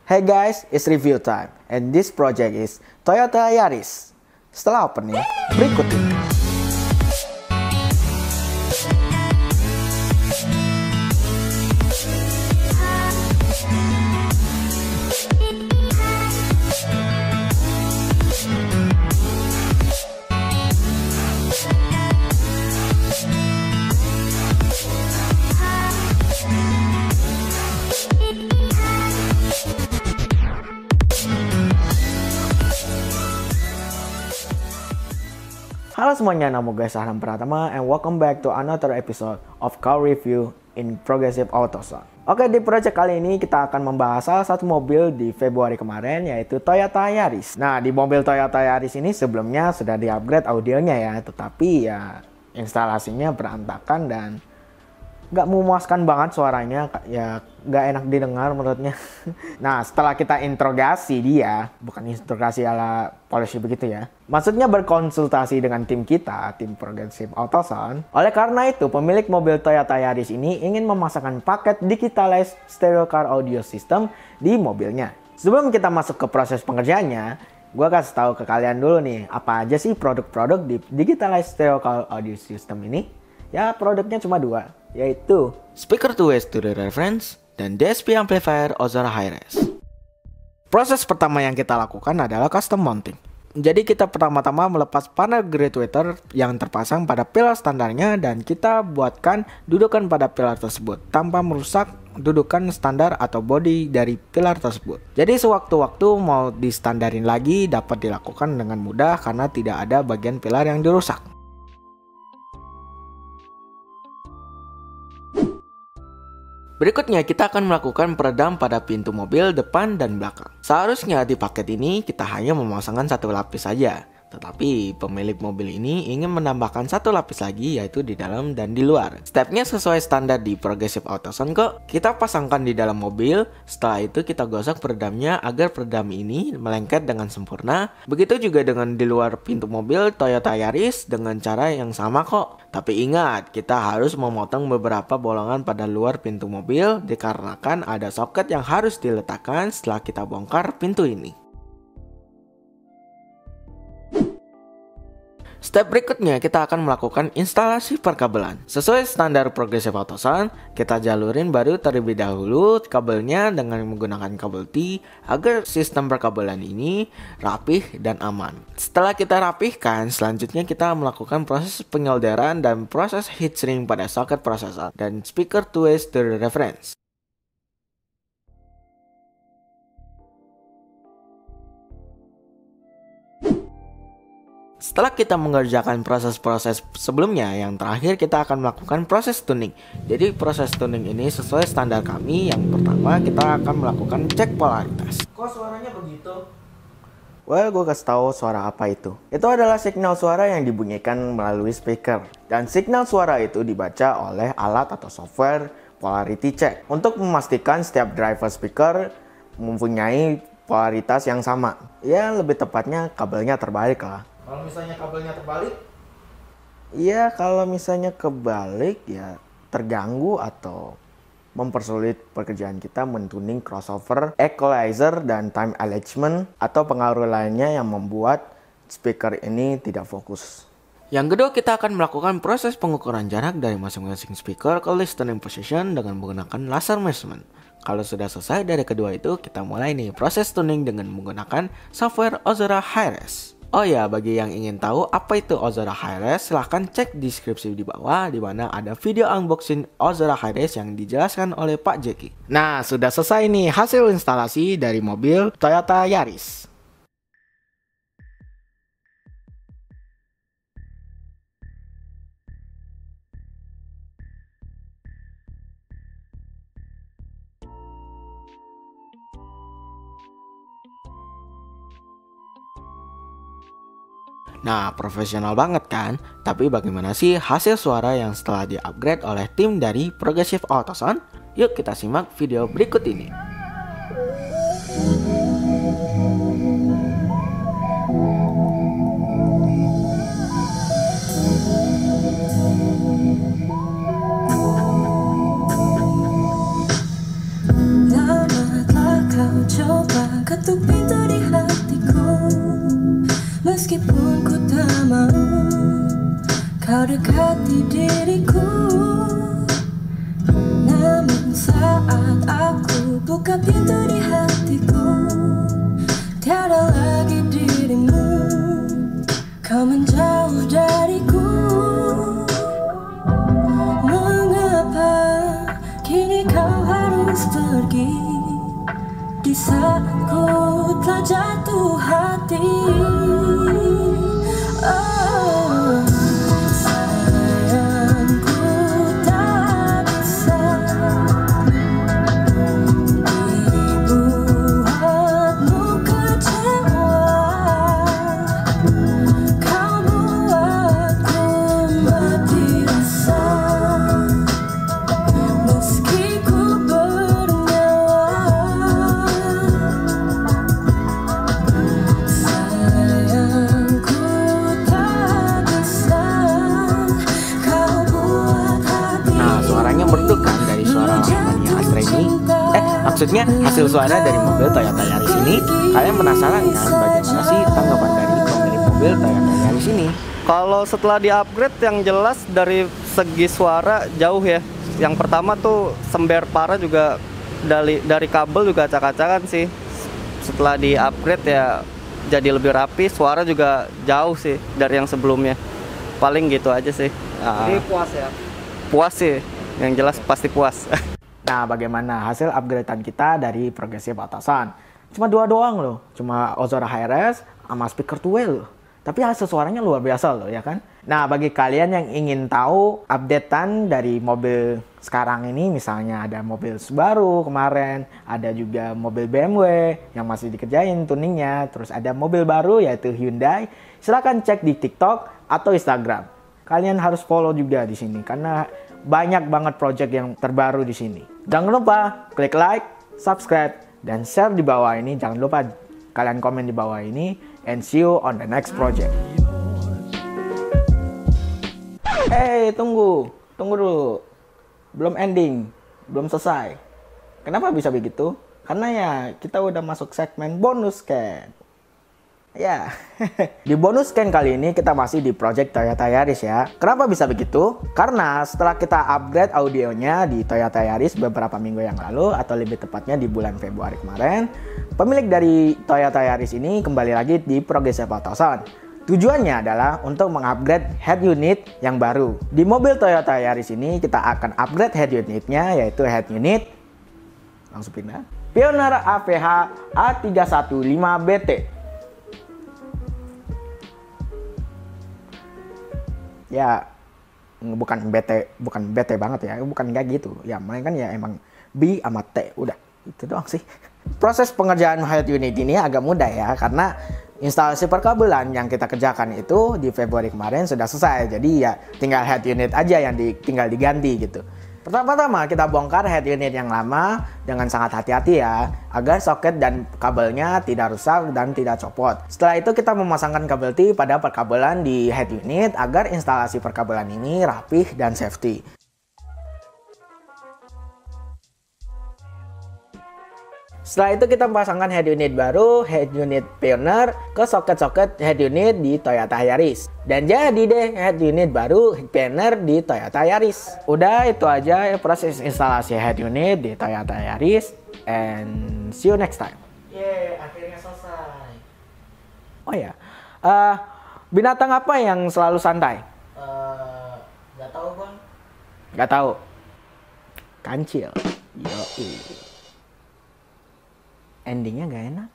Hey guys, it's review time, and this project is Toyota Yaris. Setelah opening, berikut ini. Halo semuanya, nama gue Sahram Pratama and welcome back to another episode of car review in Progressive Autozone. Oke, di project kali ini kita akan membahas salah satu mobil di Februari kemarin, yaitu Toyota Yaris. Nah, di mobil Toyota Yaris ini sebelumnya sudah di-upgrade audionya ya, tetapi ya instalasinya berantakan dan gak memuaskan banget suaranya, ya gak enak didengar menurutnya. Nah, setelah kita interogasi dia, bukan interogasi ala polisi begitu ya, maksudnya berkonsultasi dengan tim kita, tim Progressive Autozone. Oleh karena itu, pemilik mobil Toyota Yaris ini ingin memasangkan paket digitalized stereo car audio system di mobilnya. Sebelum kita masuk ke proses pengerjaannya, gue kasih tahu ke kalian dulu nih, apa aja sih produk-produk di digitalized stereo car audio system ini. Ya, produknya cuma dua, yaitu speaker 2-way stereo reference dan DSP amplifier Ozora Hi-Res. Proses pertama yang kita lakukan adalah custom mounting. Jadi kita pertama-tama melepas panel graduator yang terpasang pada pilar standarnya dan kita buatkan dudukan pada pilar tersebut tanpa merusak dudukan standar atau body dari pilar tersebut. Jadi sewaktu-waktu mau distandarin lagi dapat dilakukan dengan mudah karena tidak ada bagian pilar yang dirusak. Berikutnya kita akan melakukan peredam pada pintu mobil depan dan belakang. Seharusnya di paket ini kita hanya memasangkan satu lapis saja. Tetapi pemilik mobil ini ingin menambahkan satu lapis lagi, yaitu di dalam dan di luar. Stepnya sesuai standar di Progressive Autozone kok. Kita pasangkan di dalam mobil, setelah itu kita gosok peredamnya agar peredam ini melengket dengan sempurna. Begitu juga dengan di luar pintu mobil Toyota Yaris dengan cara yang sama kok. Tapi ingat, kita harus memotong beberapa bolongan pada luar pintu mobil dikarenakan ada soket yang harus diletakkan setelah kita bongkar pintu ini. Step berikutnya kita akan melakukan instalasi perkabelan. Sesuai standar Progressive Autozone, kita jalurin baru terlebih dahulu kabelnya dengan menggunakan kabel T agar sistem perkabelan ini rapih dan aman. Setelah kita rapihkan, selanjutnya kita melakukan proses penyolderan dan proses heatshrink pada soket prosesor dan speaker 2-way stereo reference. Setelah kita mengerjakan proses-proses sebelumnya, yang terakhir kita akan melakukan proses tuning. Jadi proses tuning ini sesuai standar kami. Yang pertama kita akan melakukan cek polaritas. Kok suaranya begitu? Well, gue kasih tahu suara apa itu. Itu adalah signal suara yang dibunyikan melalui speaker. Dan signal suara itu dibaca oleh alat atau software polarity check. Untuk memastikan setiap driver speaker mempunyai polaritas yang sama. Ya, lebih tepatnya kabelnya terbalik lah. Kalau misalnya kabelnya terbalik? Iya, kalau misalnya kebalik ya terganggu atau mempersulit pekerjaan kita mentuning crossover, equalizer, dan time alignment atau pengaruh lainnya yang membuat speaker ini tidak fokus. Yang kedua, kita akan melakukan proses pengukuran jarak dari masing-masing speaker ke listening position dengan menggunakan laser measurement. Kalau sudah selesai dari kedua itu, kita mulai nih proses tuning dengan menggunakan software Ozora Hi-Res. Oh ya, bagi yang ingin tahu apa itu Ozora Hi-Res, silahkan cek deskripsi di bawah di mana ada video unboxing Ozora Hi-Res yang dijelaskan oleh Pak Jeki. Nah, sudah selesai nih hasil instalasi dari mobil Toyota Yaris. Nah, profesional banget kan? Tapi bagaimana sih hasil suara yang setelah di-upgrade oleh tim dari Progressive Autozone? Yuk kita simak video berikut ini. Lama telah kau coba ketuk pintu di hatiku, meskipun ku tak mau kau dekati diriku. Namun saat aku buka pintu di hatiku, tiada lagi dirimu, kau menjauh dariku. Mengapa kini kau harus pergi di saat ku telah jatuh hati? Oh, sayangku tak bisa dibuatmu kecewa. Kau buatku mati rasa, meski ku bernyawa. Sayangku tak bisa kau buat hati. Nah, suaranya merdu kan dari suara Mania Astra ini. Maksudnya hasil suara dari mobil Toyota Yaris ini. Kalian penasaran kan bagaimana sih tanggapan dari pemilik mobil Toyota Yaris ini? Kalau setelah di-upgrade yang jelas dari segi suara jauh ya. Yang pertama tuh sember parah juga dari kabel juga acak-acakan sih. Setelah di-upgrade ya jadi lebih rapi, suara juga jauh sih dari yang sebelumnya. Paling gitu aja sih. Jadi puas ya? Puas sih, yang jelas pasti puas. Nah, bagaimana hasil upgradean kita dari Progressive Autosound? Cuma dua doang loh, cuma Ozora HRS sama speaker dual loh. Tapi hasil suaranya luar biasa loh, ya kan? Nah, bagi kalian yang ingin tahu updatean dari mobil sekarang ini, misalnya ada mobil Subaru kemarin, ada juga mobil BMW yang masih dikerjain tuningnya, terus ada mobil baru yaitu Hyundai, silahkan cek di TikTok atau Instagram. Kalian harus follow juga di sini karena banyak banget project yang terbaru di sini. Jangan lupa klik like, subscribe, dan share di bawah ini. Jangan lupa kalian komen di bawah ini. And see you on the next project. Tunggu dulu. Belum ending, belum selesai. Kenapa bisa begitu? Karena ya kita udah masuk segmen bonus scan. Ya, di bonus scan kali ini kita masih di project Toyota Yaris ya. Kenapa bisa begitu? Karena setelah kita upgrade audionya di Toyota Yaris beberapa minggu yang lalu, atau lebih tepatnya di bulan Februari kemarin, pemilik dari Toyota Yaris ini kembali lagi di Progressive Autosound. Tujuannya adalah untuk mengupgrade head unit yang baru. Di mobil Toyota Yaris ini kita akan upgrade head unitnya, yaitu head unit, langsung pindah, Pioneer AVH A315BT. Ya, bukan BT banget ya, bukan kayak gitu. Ya, mereka kan ya emang B sama T, udah itu doang sih. Proses pengerjaan head unit ini agak mudah ya, karena instalasi perkabelan yang kita kerjakan itu di Februari kemarin sudah selesai. Jadi ya tinggal head unit aja yang tinggal diganti gitu. Pertama-tama kita bongkar head unit yang lama dengan sangat hati-hati ya, agar soket dan kabelnya tidak rusak dan tidak copot. Setelah itu kita memasangkan kabel T pada perkabelan di head unit agar instalasi perkabelan ini rapih dan safety. Setelah itu kita pasangkan head unit baru, head unit Pioneer, ke soket-soket head unit di Toyota Yaris. Dan jadi deh head unit baru Pioneer di Toyota Yaris. Udah itu aja proses instalasi head unit di Toyota Yaris. And see you next time. Akhirnya selesai. Oh ya, binatang apa yang selalu santai? Gak tahu bang. Gak tahu. Kancil. Yoi. Endingnya gak enak.